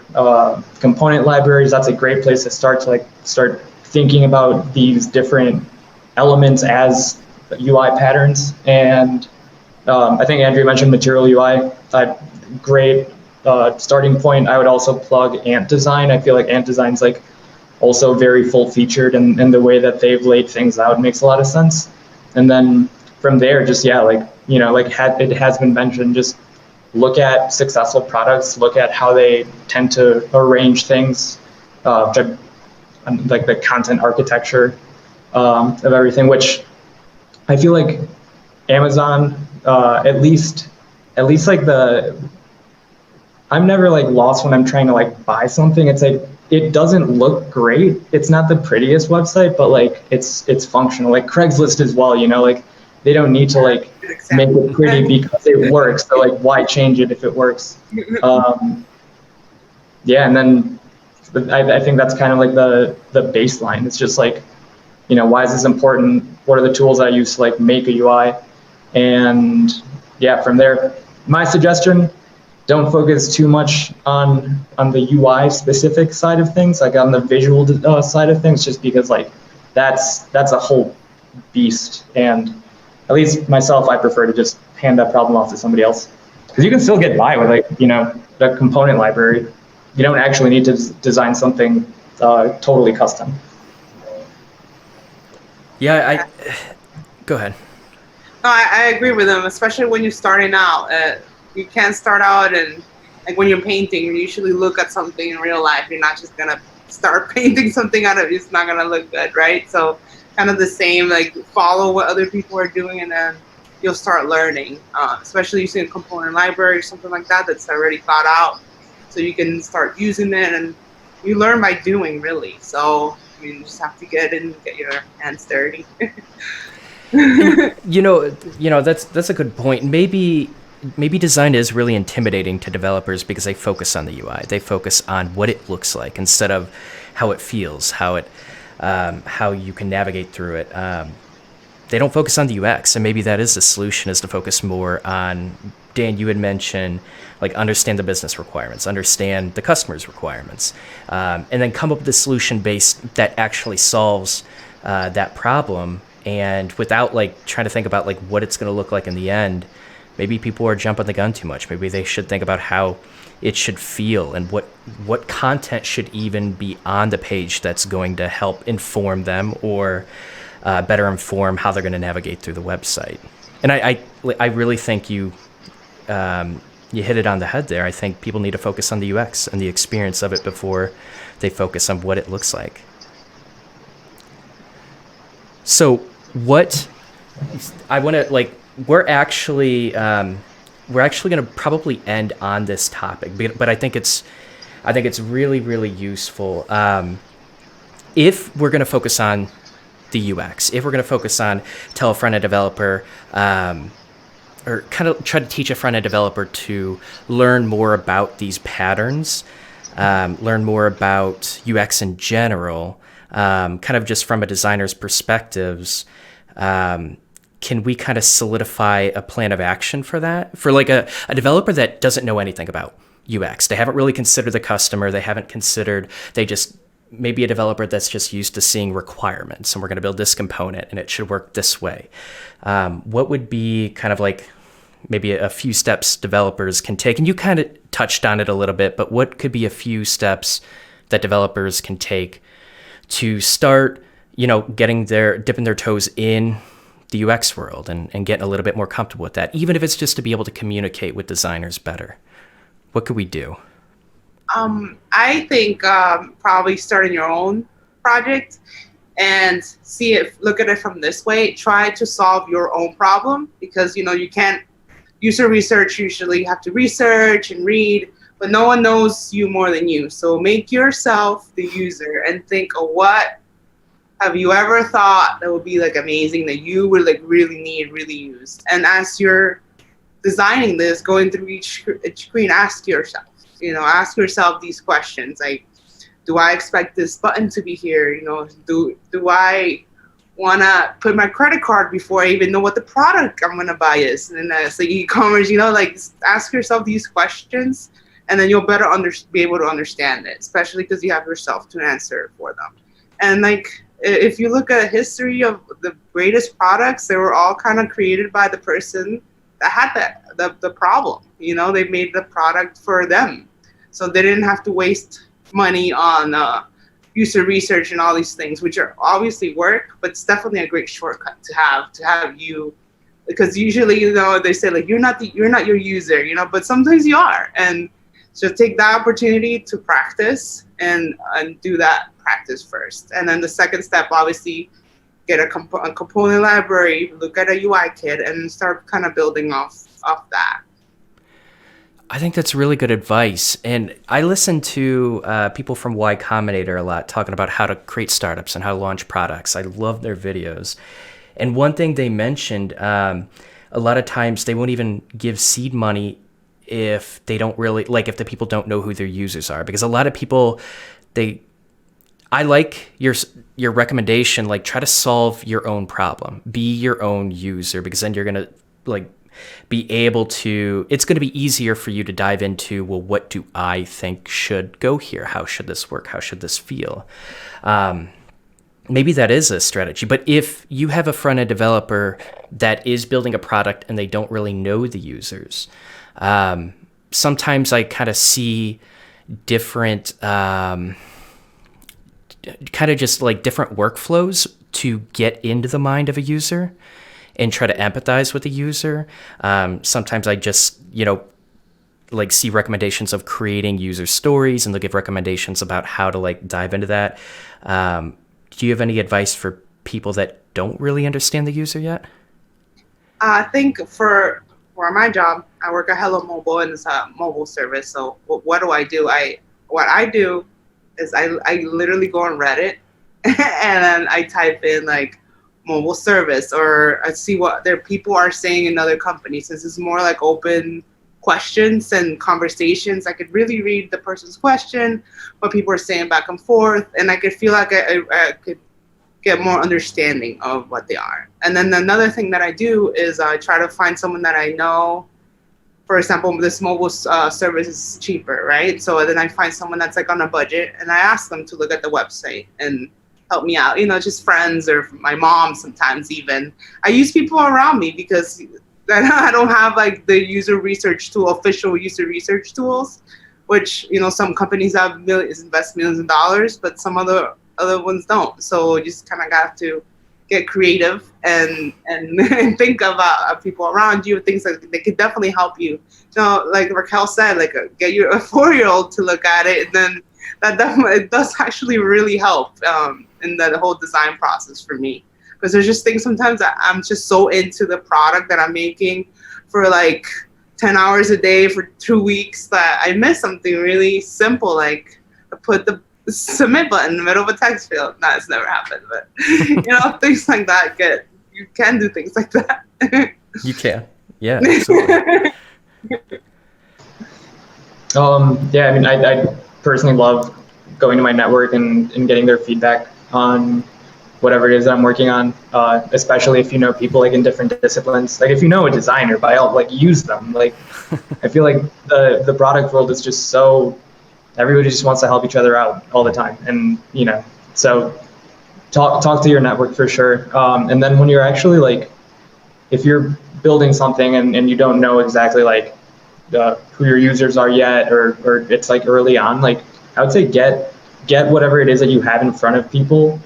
component libraries. That's a great place to start thinking about these different elements as UI patterns. And I think Andrea mentioned Material UI. Great starting point. I would also plug Ant Design. I feel like Ant Design's like also very full featured, and the way that they've laid things out makes a lot of sense. And then from there, just like it has been mentioned, just look at successful products, look at how they tend to arrange things, like the content architecture of everything, which I feel like Amazon, at least like I'm never like lost when I'm trying to like buy something. It's like, it doesn't look great. It's not the prettiest website, but like it's functional. Like Craigslist as well, like they don't need to like make it pretty because it works. So like, why change it if it works? Yeah, and then I think that's kind of like the baseline. It's just like, why is this important? What are the tools I use to like make a UI? And yeah, from there, my suggestion, don't focus too much on the UI specific side of things, like on the visual side of things, just because like that's a whole beast. And at least myself, I prefer to just hand that problem off to somebody else, because you can still get by with like the component library. You don't actually need to design something totally custom. Yeah, go ahead. No, I agree with them, especially when you're starting out. You can't start out, and like when you're painting, you usually look at something in real life. You're not just gonna start painting something out of it. It's not gonna look good, right? So kind of the same, like follow what other people are doing, and then you'll start learning, especially using a component library or something like that that's already thought out. So you can start using it, and you learn by doing, really. So you just have to get your hands dirty. That's a good point. Maybe design is really intimidating to developers because they focus on the UI. They focus on what it looks like instead of how it feels, how you can navigate through it. They don't focus on the UX, and maybe that is the solution, is to focus more on, Dan, you had mentioned, like, understand the business requirements, understand the customer's requirements, and then come up with a solution that actually solves that problem. And without like trying to think about like what it's going to look like in the end, maybe people are jumping the gun too much. Maybe they should think about how it should feel and what content should even be on the page that's going to help inform them or better inform how they're going to navigate through the website. And I really think you hit it on the head there. I think people need to focus on the UX and the experience of it before they focus on what it looks like. So what I want to like, we're actually going to probably end on this topic, but I think it's really, really useful. If we're going to focus on the UX, if we're going to focus on tell a front-end developer, or kind of try to teach a front-end developer to learn more about these patterns, learn more about UX in general, kind of just from a designer's perspectives, can we kind of solidify a plan of action for that? For like a developer that doesn't know anything about UX, they haven't really considered the customer, maybe a developer that's just used to seeing requirements, and we're going to build this component and it should work this way. What would be kind of like maybe a few steps developers can take? And you kind of touched on it a little bit, but what could be a few steps that developers can take to start, dipping their toes in the UX world and getting a little bit more comfortable with that, even if it's just to be able to communicate with designers better? What could we do? I think probably starting your own project and look at it from this way. Try to solve your own problem, because you can't user research. Usually you have to research and read, but no one knows you more than you. So make yourself the user and think of what have you ever thought that would be like amazing, that you would like really use. And as you're designing this, going through each screen, ask yourself these questions, like, do I expect this button to be here? Do I want to put my credit card before I even know what the product I'm going to buy is? And it's like e-commerce, like ask yourself these questions, and then you'll better be able to understand it, especially because you have yourself to answer for them. And like, if you look at history of the greatest products, they were all kind of created by the person that had the problem. You know, they made the product for them, so they didn't have to waste money on user research and all these things, which are obviously work, but it's definitely a great shortcut to have you, because usually, you know, they say like you're not your user, you know, but sometimes you are, and so take that opportunity to practice and do that practice first, and then the second step, obviously, get a component library, look at a UI kit, and start kind of building off that. I think that's really good advice. And I listen to people from Y Combinator a lot talking about how to create startups and how to launch products. I love their videos. And one thing they mentioned, a lot of times they won't even give seed money if they don't really, like if the people don't know who their users are. Because a lot of people, I like your recommendation, like try to solve your own problem, be your own user, because then you're going to like be able to, it's going to be easier for you to dive into, well, what do I think should go here? How should this work? How should this feel? Maybe that is a strategy, but if you have a front-end developer that is building a product and they don't really know the users, sometimes I kind of see different, kind of just like different workflows to get into the mind of a user and try to empathize with the user. Sometimes I just, you know, like see recommendations of creating user stories, and they'll give recommendations about how to like dive into that. Do you have any advice for people that don't really understand the user yet? I think for my job, I work at Hello Mobile, and it's a mobile service. So what do I do? What I do is I literally go on Reddit and then I type in like mobile service, or I see what their people are saying in other companies. Since it's more like open questions and conversations, I could really read the person's question, what people are saying back and forth, and I could feel like I could get more understanding of what they are. And then another thing that I do is I try to find someone that I know. For example, this mobile service is cheaper, right? So then I find someone that's like on a budget, and I ask them to look at the website and help me out, you know, just friends or my mom sometimes even. I use people around me because I don't have like the official user research tools, which, you know, some companies have invest millions of dollars, but some other ones don't. So you just kind of got to get creative and think about people around you, things that they could definitely help you. You know, like Raquel said, like get a 4-year-old to look at it, and then that definitely, it does actually really help in the whole design process for me. Because there's just things sometimes that I'm just so into the product that I'm making for like 10 hours a day for 2 weeks that I miss something really simple, like put the submit button in the middle of a text field. No, it's never happened, but you know, things like that you can do things like that. You can. Yeah, absolutely. Yeah, I mean, I personally love going to my network and getting their feedback on whatever it is that I'm working on, especially if you know people like in different disciplines. Like if you know a designer, by all, like use them. Like I feel like the product world is just so, everybody just wants to help each other out all the time. And, you know, so talk to your network for sure. And then when you're actually like, if you're building something and you don't know exactly like who your users are yet, or it's like early on, like I would say get whatever it is that you have in front of people.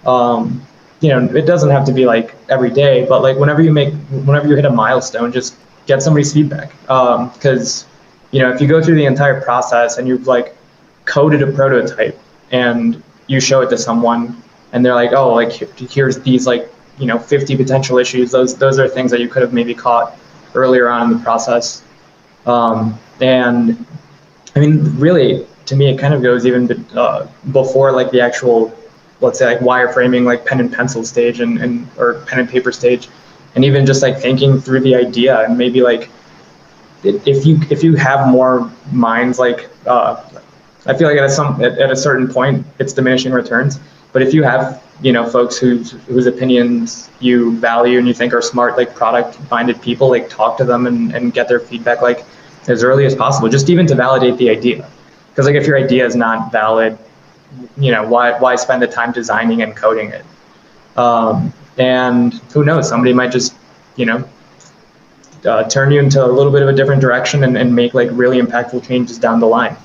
You know, it doesn't have to be like every day, but like whenever you hit a milestone, just get somebody's feedback. Because, you know, if you go through the entire process and you've like coded a prototype and you show it to someone and they're like, oh, like here's these like, you know, 50 potential issues. Those are things that you could have maybe caught earlier on in the process. And I mean, really, to me, it kind of goes even before like the actual, let's say like wireframing, like pen and pencil stage or pen and paper stage, and even just like thinking through the idea. And maybe like if you have more minds, like I feel like at a certain point it's diminishing returns. But if you have, you know, folks whose opinions you value and you think are smart, like product-minded people, like talk to them and get their feedback like as early as possible, just even to validate the idea. Because like if your idea is not valid, why spend the time designing and coding it? And who knows, somebody might just, turn you into a little bit of a different direction and make like really impactful changes down the line.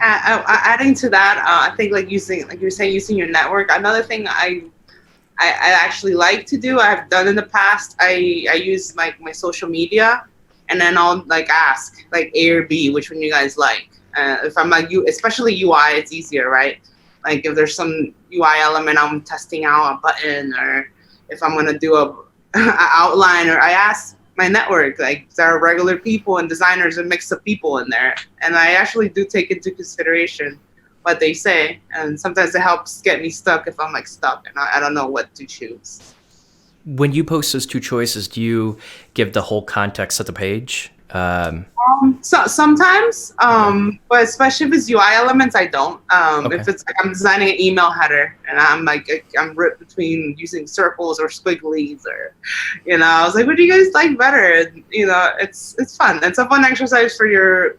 Adding to that, I think like you're saying, using your network. Another thing I actually like to do, I've done in the past, I use like my social media, and then I'll like ask like A or B, which one you guys like. If I'm like especially UI, it's easier, right? Like if there's some UI element I'm testing out, a button, or if I'm gonna do a outline, or I ask my network, like there are regular people and designers, a mix of people in there, and I actually do take into consideration what they say, and sometimes it helps get me stuck if I'm like stuck and I don't know what to choose. When you post those two choices, do you give the whole context of the page? So sometimes, but especially if it's UI elements, I don't. Okay. If it's like I'm designing an email header and I'm ripped between using circles or squigglies, or, I was like, what do you guys like better? And, it's fun. It's a fun exercise for your,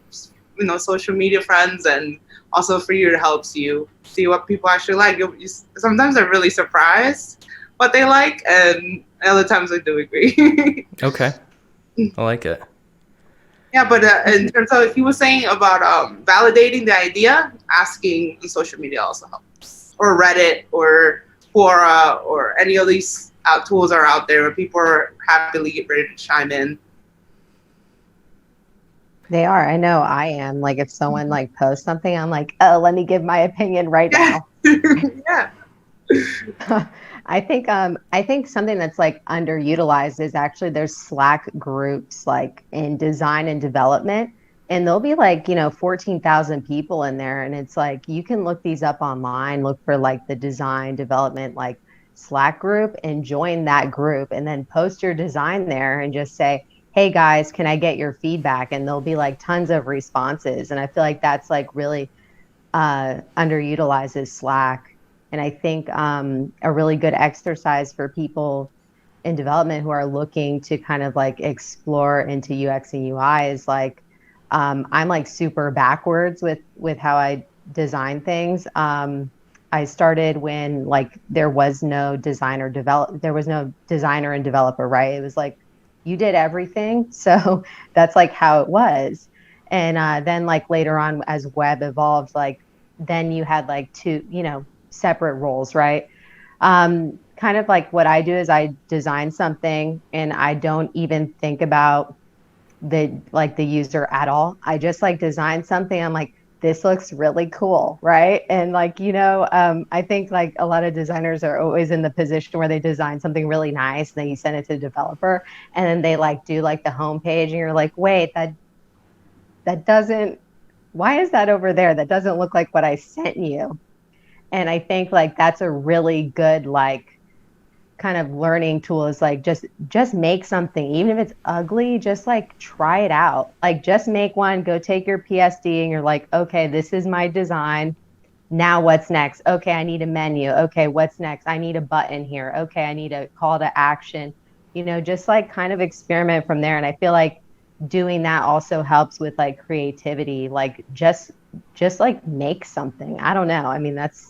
social media friends, and also for you, to help you see what people actually like. Sometimes they're really surprised what they like, and other times I do agree. Okay. I like it. Yeah, but in terms of, if you were saying about validating the idea, asking on social media also helps. Or Reddit or Quora or any of these tools are out there where people are happily ready to chime in. They are. I know I am. Like if someone like posts something, I'm like, oh, let me give my opinion right now. Yeah. I think something that's like underutilized is actually there's Slack groups like in design and development, and there'll be like 14,000 people in there, and it's like you can look these up online, look for like the design development like Slack group, and join that group, and then post your design there and just say, hey guys, can I get your feedback? And there'll be like tons of responses, and I feel like that's like really underutilized is Slack. And I think a really good exercise for people in development who are looking to kind of like explore into UX and UI is like, I'm like super backwards with how I design things. I started when like there was no designer and developer, right? It was like you did everything. So that's like how it was. And then like later on as web evolved, like then you had like two, separate roles, right? Kind of like what I do is I design something and I don't even think about the user at all. I just like design something. I'm like, this looks really cool, right? And like, I think like a lot of designers are always in the position where they design something really nice, and then you send it to the developer, and then they like do like the homepage, and you're like, wait, that doesn't, why is that over there? That doesn't look like what I sent you. And I think like that's a really good like kind of learning tool, is like just make something, even if it's ugly, just like try it out. Like just make one, go take your PSD, and you're like, okay, this is my design. Now what's next? Okay, I need a menu. Okay, what's next? I need a button here. Okay, I need a call to action. Just like kind of experiment from there. And I feel like doing that also helps with like creativity. Like just like make something. I don't know. I mean, that's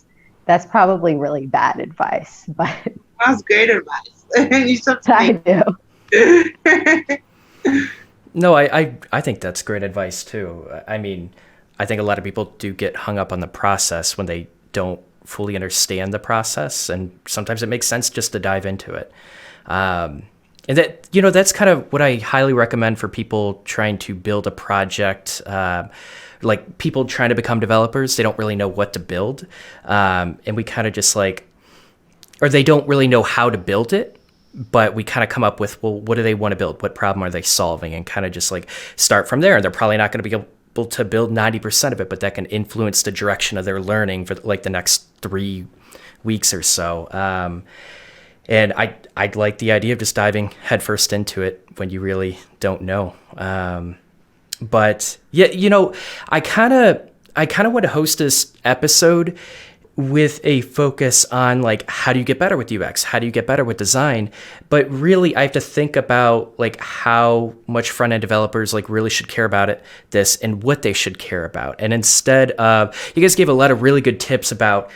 probably really bad advice, but that's great advice. You I do. No, I think that's great advice too. I mean, I think a lot of people do get hung up on the process when they don't fully understand the process, and sometimes it makes sense just to dive into it. And that, that's kind of what I highly recommend for people trying to build a project. Like people trying to become developers, they don't really know what to build. And we kind of just like, or they don't really know how to build it, but we kind of come up with, well, what do they want to build? What problem are they solving? And kind of just like start from there. And they're probably not going to be able to build 90% of it, but that can influence the direction of their learning for like the next 3 weeks or so. And I'd like the idea of just diving headfirst into it when you really don't know. But yeah, I kind of want to host this episode with a focus on like, how do you get better with UX? How do you get better with design? But really I have to think about like how much front end developers like really should care about this and what they should care about. And instead of, you guys gave a lot of really good tips about,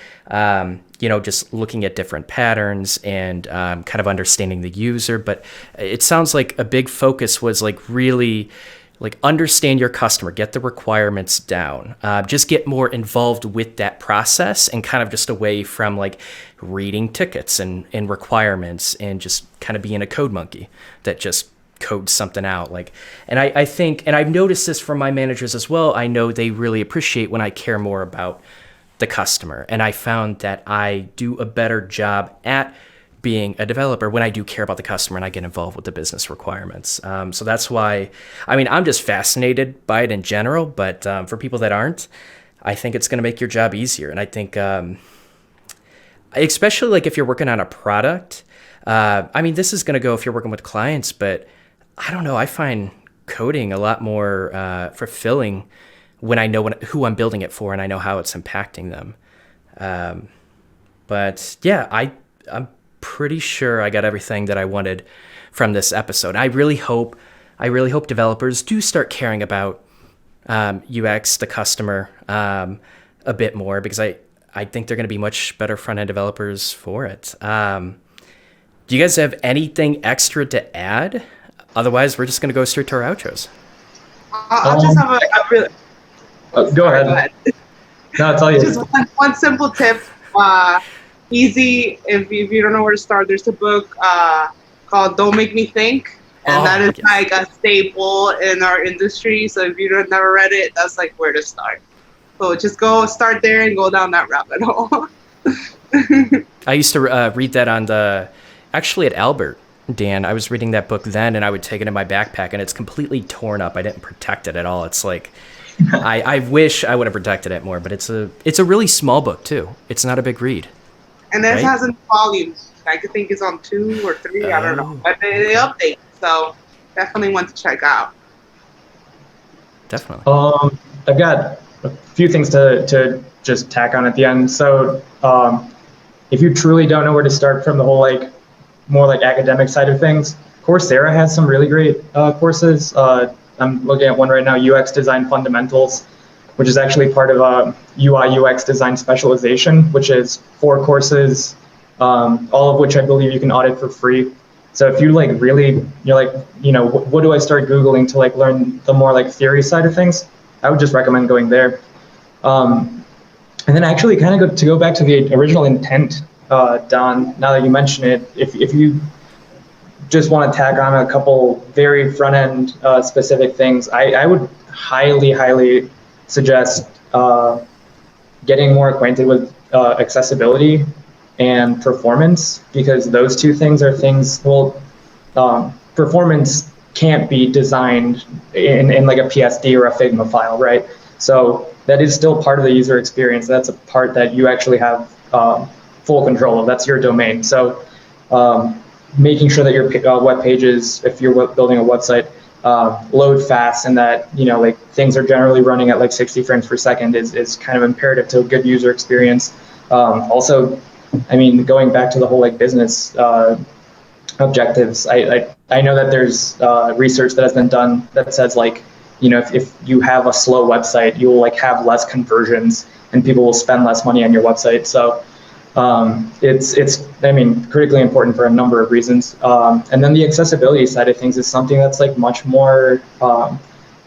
just looking at different patterns and kind of understanding the user. But it sounds like a big focus was like really like understand your customer, get the requirements down, just get more involved with that process and kind of just away from like reading tickets and requirements and just kind of being a code monkey that just codes something out. Like, and I think, and I've noticed this from my managers as well, I know they really appreciate when I care more about the customer. And I found that I do a better job at being a developer when I do care about the customer and I get involved with the business requirements. So that's why, I mean, I'm just fascinated by it in general, but for people that aren't, I think it's going to make your job easier. And I think, especially like if you're working on a product, I mean, this is going to go if you're working with clients, but I don't know, I find coding a lot more fulfilling when I know who I'm building it for and I know how it's impacting them. But yeah, I'm pretty sure I got everything that I wanted from this episode. I really hope developers do start caring about UX, the customer, a bit more, because I think they're going to be much better front-end developers for it. Do you guys have anything extra to add? Otherwise, we're just going to go straight to our outros. I'll just have a really... Go ahead. No, it's all you. Just one simple tip. Easy, if you don't know where to start, there's a book called Don't Make Me Think, and that is like a staple in our industry. So if you've never read it, that's like where to start. So just start there and go down that rabbit hole. I used to read that actually at Albert, Dan. I was reading that book then, and I would take it in my backpack, and it's completely torn up. I didn't protect it at all. It's like, I wish I would have protected it more, but it's a really small book too. It's not a big read. And this has volumes. I think it's on 2 or 3. I don't know. But they update. So definitely one to check out. Definitely. I've got a few things to just tack on at the end. So if you truly don't know where to start from the whole like more like academic side of things, Coursera has some really great courses. I'm looking at one right now, UX Design Fundamentals, which is actually part of UI UX design specialization, which is 4 courses, all of which I believe you can audit for free. So if you like really, you're like, what do I start Googling to like learn the more like theory side of things? I would just recommend going there. And then actually kind of to go back to the original intent, Don, now that you mention it, if you just want to tack on a couple very front end specific things, I would highly suggest getting more acquainted with accessibility and performance, because those two things are things, performance can't be designed in like a PSD or a Figma file, right? So that is still part of the user experience. That's a part that you actually have full control of. That's your domain. So making sure that your web pages, if you're building a website, load fast and that like things are generally running at like 60 frames per second is kind of imperative to a good user experience. Also, I mean, going back to the whole like business objectives, I know that there's research that has been done that says like, if you have a slow website, you will like have less conversions and people will spend less money on your website. So it's I mean, critically important for a number of reasons. And then the accessibility side of things is something that's like much more,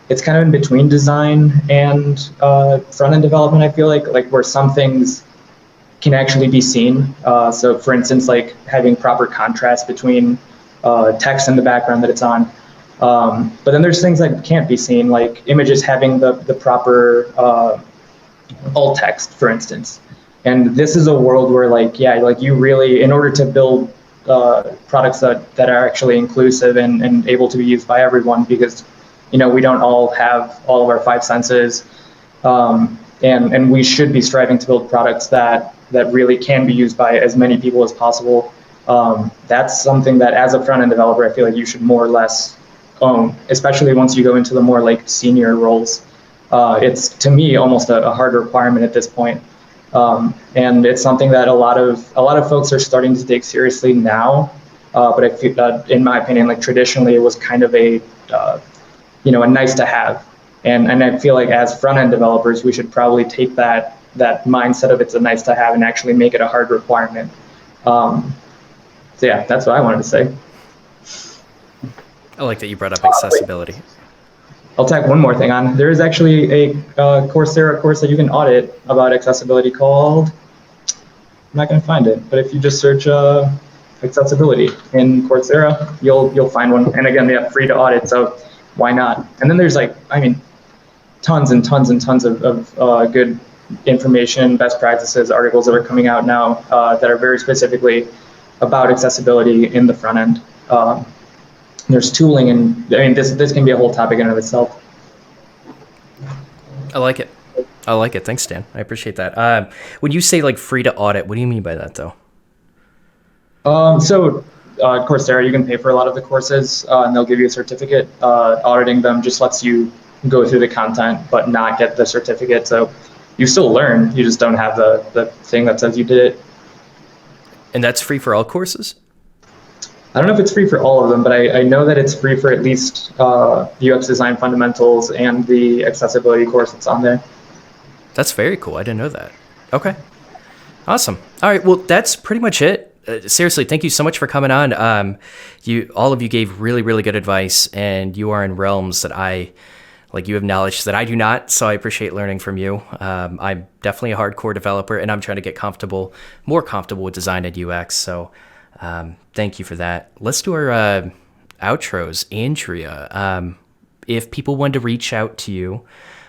it's kind of in between design and front-end development, I feel like where some things can actually be seen. So for instance, like having proper contrast between text and the background that it's on. But then there's things that can't be seen, like images having the proper alt text, for instance. And this is a world where you really, in order to build products that are actually inclusive and able to be used by everyone, because we don't all have all of our 5 senses, and we should be striving to build products that really can be used by as many people as possible. That's something that as a front-end developer, I feel like you should more or less own, especially once you go into the more like senior roles. It's, to me, almost a hard requirement at this point. And it's something that a lot of folks are starting to take seriously now. But I feel in my opinion, like traditionally, it was kind of a a nice to have. And I feel like as front end developers, we should probably take that mindset of it's a nice to have and actually make it a hard requirement. So yeah, that's what I wanted to say. I like that you brought up accessibility. I'll tack one more thing on. There is actually a Coursera course that you can audit about accessibility called, I'm not going to find it, but if you just search accessibility in Coursera, you'll find one. And again, they have free to audit, so why not? And then there's tons and tons and tons of good information, best practices, articles that are coming out now that are very specifically about accessibility in the front end. There's tooling, and this can be a whole topic in and of itself. I like it. Thanks, Dan. I appreciate that. When you say free to audit, what do you mean by that, though? So Coursera, you can pay for a lot of the courses, and they'll give you a certificate. Auditing them just lets you go through the content, but not get the certificate. So you still learn, you just don't have the thing that says you did it. And that's free for all courses? I don't know if it's free for all of them, but I know that it's free for at least UX design fundamentals and the accessibility course that's on there. That's very cool. I didn't know that. Okay. Awesome. All right. Well, that's pretty much it. Seriously, thank you so much for coming on. All of you gave really, really good advice, and you are in realms that you have knowledge that I do not, so I appreciate learning from you. I'm definitely a hardcore developer, and I'm trying to get more comfortable with design and UX, so thank you for that. Let's do our outros. Andrea, if people wanted to reach out to you,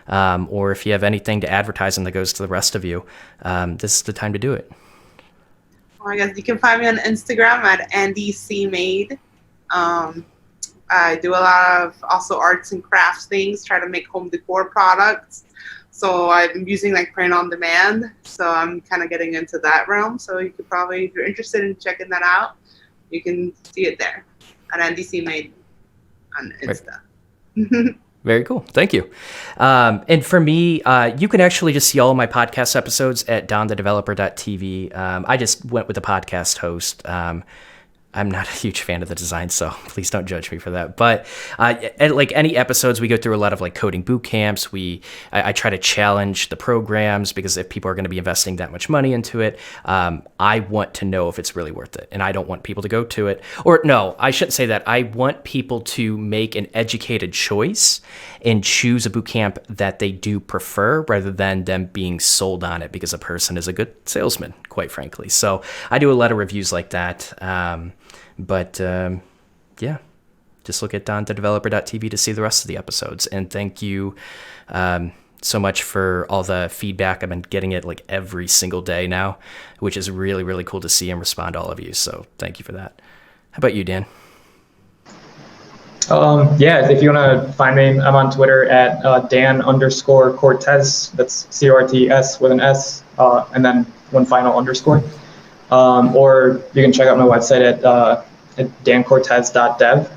or if you have anything to advertise and that goes to the rest of you, this is the time to do it. I guess you can find me on Instagram at AndyCMade. I do a lot of also arts and crafts things, try to make home decor products. So I'm using print on demand. So I'm kind of getting into that realm. So you could probably, if you're interested in checking that out, you can see it there at AndyCMade on Insta. Right. Very cool. Thank you. And for me, you can actually just see all of my podcast episodes at DonTheDeveloper.tv. I just went with the podcast host. I'm not a huge fan of the design, so please don't judge me for that. But any episodes, we go through a lot of coding boot camps. I try to challenge the programs, because if people are going to be investing that much money into it, I want to know if it's really worth it. And I don't want people to go to it. Or no, I shouldn't say that. I want people to make an educated choice and choose a boot camp that they do prefer, rather than them being sold on it because a person is a good salesman, quite frankly. So I do a lot of reviews like that. But yeah, just look at DonTheDeveloper.tv to see the rest of the episodes. And thank you so much for all the feedback. I've been getting it every single day now, which is really, really cool to see and respond to all of you. So thank you for that. How about you, Dan? Yeah, if you want to find me, I'm on Twitter at Dan_Cortez. That's CORTS with an S, and then one final underscore. Or you can check out my website at dancortez.dev.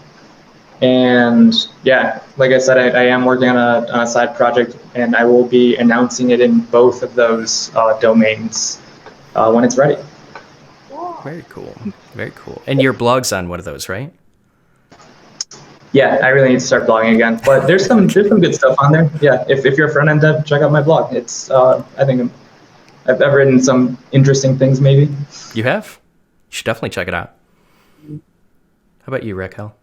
And yeah, like I said, I am working on a side project, and I will be announcing it in both of those domains when it's ready. Very cool. Very cool. And your blog's on one of those, right? Yeah, I really need to start blogging again, but there's some good stuff on there. Yeah, if you're a front-end dev, check out my blog. It's I think I've written some interesting things, maybe. You have? You should definitely check it out. How about you, Raquel?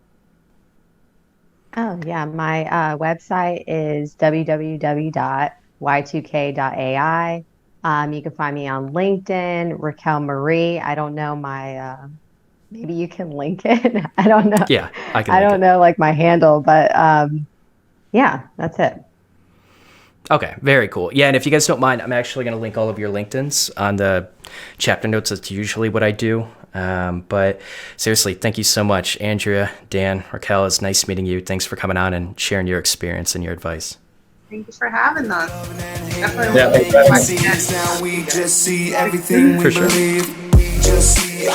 Oh, yeah. My website is www.y2k.ai. You can find me on LinkedIn, Raquel Marie. I don't know my, maybe you can link it. I don't know. Yeah, I can. I don't know my handle, but yeah, that's it. Okay, very cool. Yeah, and if you guys don't mind, I'm actually going to link all of your LinkedIns on the chapter notes. That's usually what I do. But seriously, thank you so much, Andrea, Dan, Raquel. It's nice meeting you. Thanks for coming on and sharing your experience and your advice. Thank you for having us. Definitely. Yeah, thanks, Now we just see everything we For sure. believe. We just see